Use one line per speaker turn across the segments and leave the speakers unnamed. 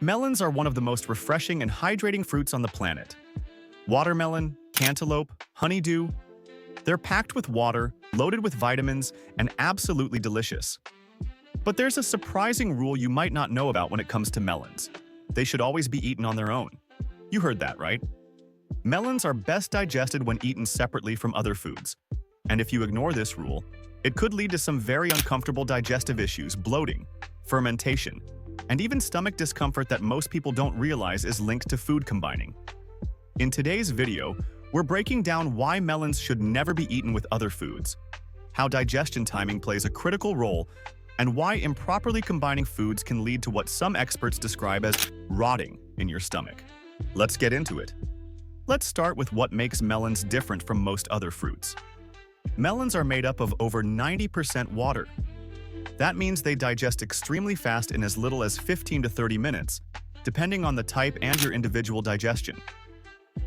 Melons are one of the most refreshing and hydrating fruits on the planet. Watermelon, cantaloupe, honeydew, they're packed with water, loaded with vitamins, and absolutely delicious. But there's a surprising rule you might not know about when it comes to melons. They should always be eaten on their own. You heard that, right? Melons are best digested when eaten separately from other foods. And if you ignore this rule, it could lead to some very uncomfortable digestive issues, bloating, fermentation, and even stomach discomfort that most people don't realize is linked to food combining. In today's video, we're breaking down why melons should never be eaten with other foods, how digestion timing plays a critical role, and why improperly combining foods can lead to what some experts describe as rotting in your stomach. Let's get into it. Let's start with what makes melons different from most other fruits. Melons are made up of over 90% water. That means they digest extremely fast in as little as 15 to 30 minutes, depending on the type and your individual digestion.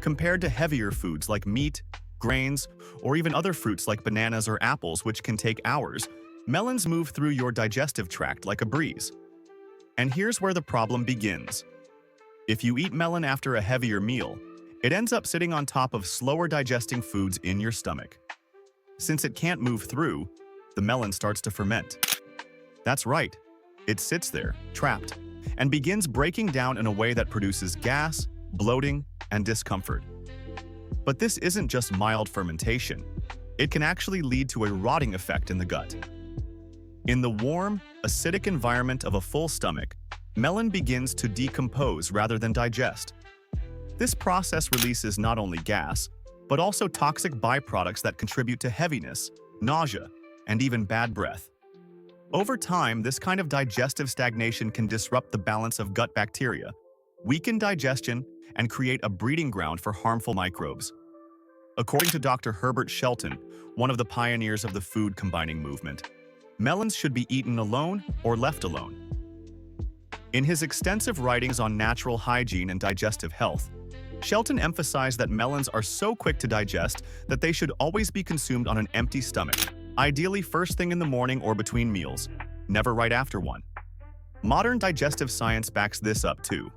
Compared to heavier foods like meat, grains, or even other fruits like bananas or apples, which can take hours, melons move through your digestive tract like a breeze. And here's where the problem begins. If you eat melon after a heavier meal, it ends up sitting on top of slower digesting foods in your stomach. Since it can't move through, the melon starts to ferment. That's right, it sits there, trapped, and begins breaking down in a way that produces gas, bloating, and discomfort. But this isn't just mild fermentation. It can actually lead to a rotting effect in the gut. In the warm, acidic environment of a full stomach, melon begins to decompose rather than digest. This process releases not only gas, but also toxic byproducts that contribute to heaviness, nausea, and even bad breath. Over time, this kind of digestive stagnation can disrupt the balance of gut bacteria, weaken digestion, and create a breeding ground for harmful microbes. According to Dr. Herbert Shelton, one of the pioneers of the food combining movement, melons should be eaten alone or left alone. In his extensive writings on natural hygiene and digestive health, Shelton emphasized that melons are so quick to digest that they should always be consumed on an empty stomach, ideally first thing in the morning or between meals, never right after one. Modern digestive science backs this up too.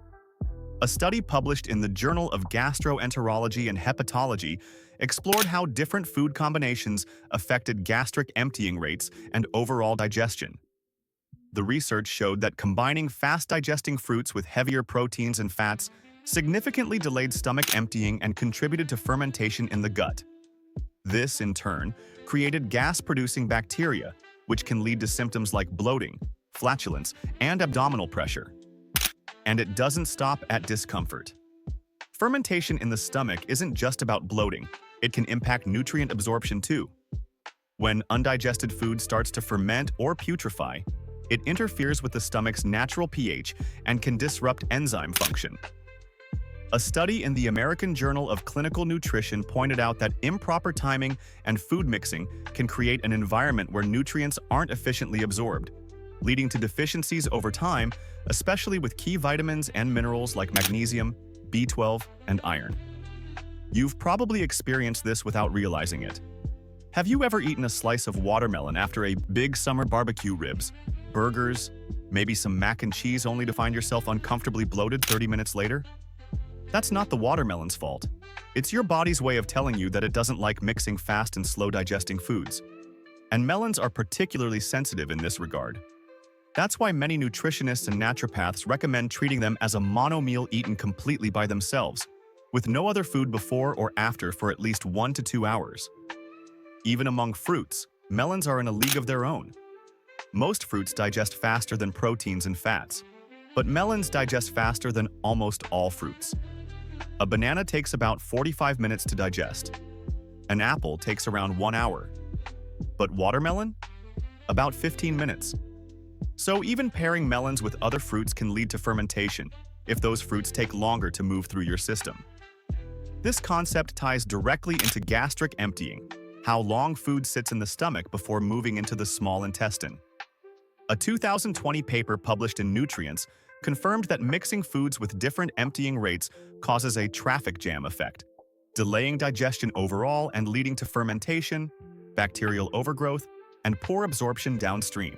A study published in the Journal of Gastroenterology and Hepatology explored how different food combinations affected gastric emptying rates and overall digestion. The research showed that combining fast-digesting fruits with heavier proteins and fats significantly delayed stomach emptying and contributed to fermentation in the gut. This, in turn, created gas-producing bacteria, which can lead to symptoms like bloating, flatulence, and abdominal pressure. And it doesn't stop at discomfort. Fermentation in the stomach isn't just about bloating, it can impact nutrient absorption too. When undigested food starts to ferment or putrefy, it interferes with the stomach's natural pH and can disrupt enzyme function. A study in the American Journal of Clinical Nutrition pointed out that improper timing and food mixing can create an environment where nutrients aren't efficiently absorbed, leading to deficiencies over time, especially with key vitamins and minerals like magnesium, B12, and iron. You've probably experienced this without realizing it. Have you ever eaten a slice of watermelon after a big summer barbecue ribs, burgers, maybe some mac and cheese only to find yourself uncomfortably bloated 30 minutes later? That's not the watermelon's fault. It's your body's way of telling you that it doesn't like mixing fast and slow digesting foods. And melons are particularly sensitive in this regard. That's why many nutritionists and naturopaths recommend treating them as a mono meal eaten completely by themselves, with no other food before or after for at least 1 to 2 hours. Even among fruits, melons are in a league of their own. Most fruits digest faster than proteins and fats, but melons digest faster than almost all fruits. A banana takes about 45 minutes to digest. An apple takes around 1 hour. But watermelon? About 15 minutes. So even pairing melons with other fruits can lead to fermentation if those fruits take longer to move through your system. This concept ties directly into gastric emptying, how long food sits in the stomach before moving into the small intestine. A 2020 paper published in Nutrients confirmed that mixing foods with different emptying rates causes a traffic jam effect, delaying digestion overall and leading to fermentation, bacterial overgrowth, and poor absorption downstream.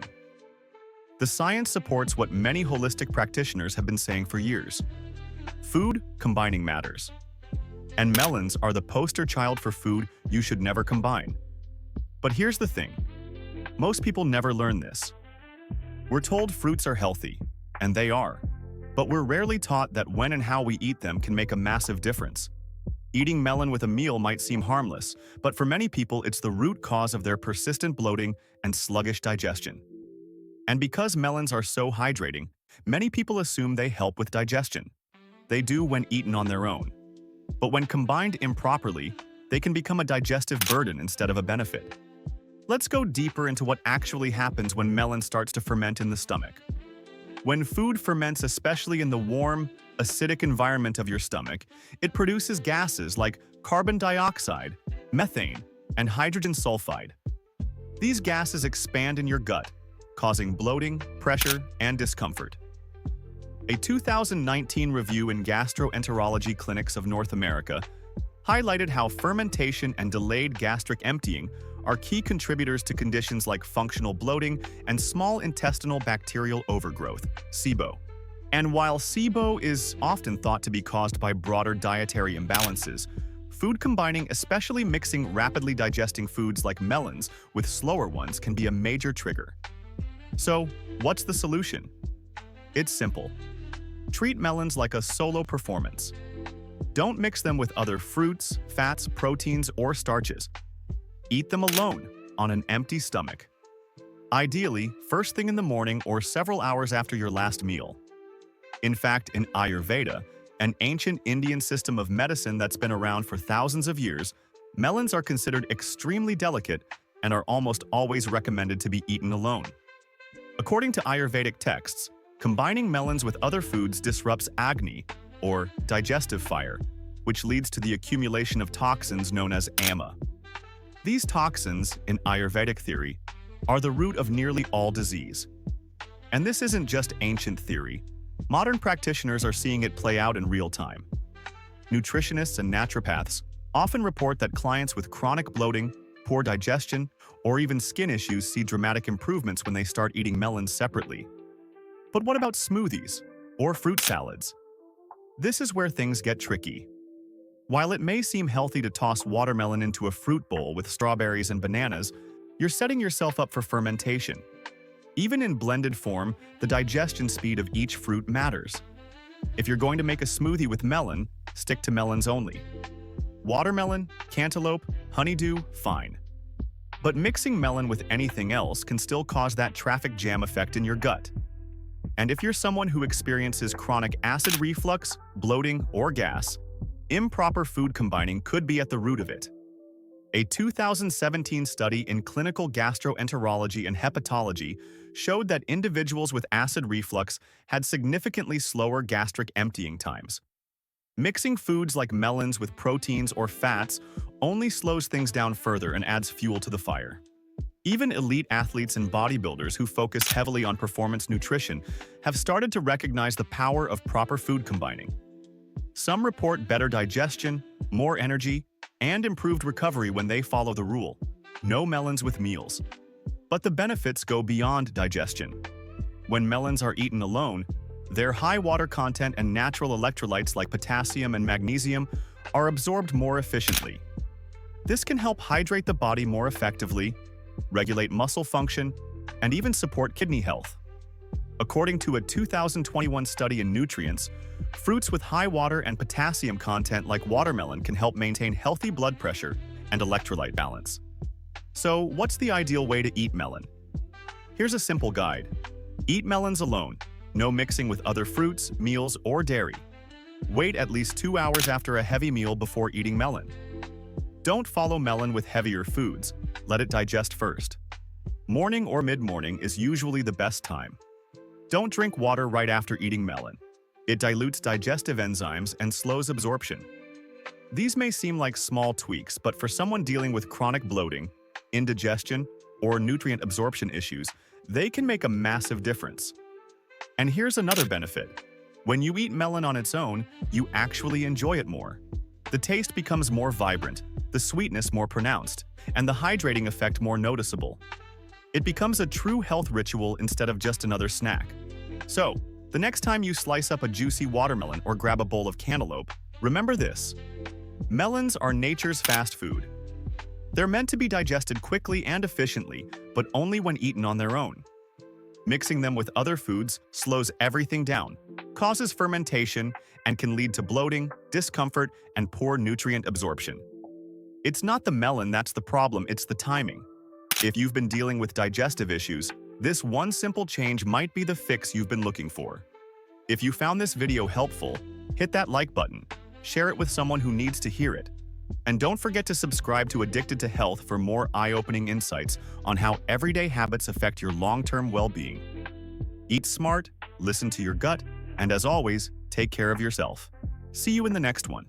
The science supports what many holistic practitioners have been saying for years. Food combining matters. And melons are the poster child for food you should never combine. But here's the thing. Most people never learn this. We're told fruits are healthy, and they are. But we're rarely taught that when and how we eat them can make a massive difference. Eating melon with a meal might seem harmless, but for many people it's the root cause of their persistent bloating and sluggish digestion. And because melons are so hydrating, many people assume they help with digestion. They do when eaten on their own. But when combined improperly, they can become a digestive burden instead of a benefit. Let's go deeper into what actually happens when melon starts to ferment in the stomach. When food ferments, especially in the warm, acidic environment of your stomach, it produces gases like carbon dioxide, methane, and hydrogen sulfide. These gases expand in your gut, causing bloating, pressure, and discomfort. A 2019 review in Gastroenterology Clinics of North America highlighted how fermentation and delayed gastric emptying are key contributors to conditions like functional bloating and small intestinal bacterial overgrowth, SIBO. And while SIBO is often thought to be caused by broader dietary imbalances, food combining, especially mixing rapidly digesting foods like melons with slower ones, can be a major trigger. So, what's the solution? It's simple. Treat melons like a solo performance. Don't mix them with other fruits, fats, proteins, or starches. Eat them alone, on an empty stomach. Ideally, first thing in the morning or several hours after your last meal. In fact, in Ayurveda, an ancient Indian system of medicine that's been around for thousands of years, melons are considered extremely delicate and are almost always recommended to be eaten alone. According to Ayurvedic texts, combining melons with other foods disrupts agni, or digestive fire, which leads to the accumulation of toxins known as ama. These toxins, in Ayurvedic theory, are the root of nearly all disease. And this isn't just ancient theory. Modern practitioners are seeing it play out in real time. Nutritionists and naturopaths often report that clients with chronic bloating, poor digestion, or even skin issues see dramatic improvements when they start eating melons separately. But what about smoothies or fruit salads? This is where things get tricky. While it may seem healthy to toss watermelon into a fruit bowl with strawberries and bananas, you're setting yourself up for fermentation. Even in blended form, the digestion speed of each fruit matters. If you're going to make a smoothie with melon, stick to melons only. Watermelon, cantaloupe, honeydew, fine. But mixing melon with anything else can still cause that traffic jam effect in your gut. And if you're someone who experiences chronic acid reflux, bloating, or gas, improper food combining could be at the root of it. A 2017 study in clinical gastroenterology and hepatology showed that individuals with acid reflux had significantly slower gastric emptying times. Mixing foods like melons with proteins or fats only slows things down further and adds fuel to the fire. Even elite athletes and bodybuilders who focus heavily on performance nutrition have started to recognize the power of proper food combining. Some report better digestion, more energy, and improved recovery when they follow the rule: no melons with meals. But the benefits go beyond digestion. When melons are eaten alone, their high water content and natural electrolytes like potassium and magnesium are absorbed more efficiently. This can help hydrate the body more effectively, regulate muscle function, and even support kidney health. According to a 2021 study in Nutrients, fruits with high water and potassium content like watermelon can help maintain healthy blood pressure and electrolyte balance. So, what's the ideal way to eat melon? Here's a simple guide. Eat melons alone, no mixing with other fruits, meals, or dairy. Wait at least 2 hours after a heavy meal before eating melon. Don't follow melon with heavier foods. Let it digest first. Morning or mid-morning is usually the best time. Don't drink water right after eating melon. It dilutes digestive enzymes and slows absorption. These may seem like small tweaks, but for someone dealing with chronic bloating, indigestion, or nutrient absorption issues, they can make a massive difference. And here's another benefit. When you eat melon on its own, you actually enjoy it more. The taste becomes more vibrant, the sweetness more pronounced, and the hydrating effect more noticeable. It becomes a true health ritual instead of just another snack. So, the next time you slice up a juicy watermelon or grab a bowl of cantaloupe, remember this. Melons are nature's fast food. They're meant to be digested quickly and efficiently, but only when eaten on their own. Mixing them with other foods slows everything down, causes fermentation, and can lead to bloating, discomfort, and poor nutrient absorption. It's not the melon that's the problem, it's the timing. If you've been dealing with digestive issues, this one simple change might be the fix you've been looking for. If you found this video helpful, hit that like button, share it with someone who needs to hear it. And don't forget to subscribe to Addicted to Health for more eye-opening insights on how everyday habits affect your long-term well-being. Eat smart, listen to your gut, and as always, take care of yourself. See you in the next one.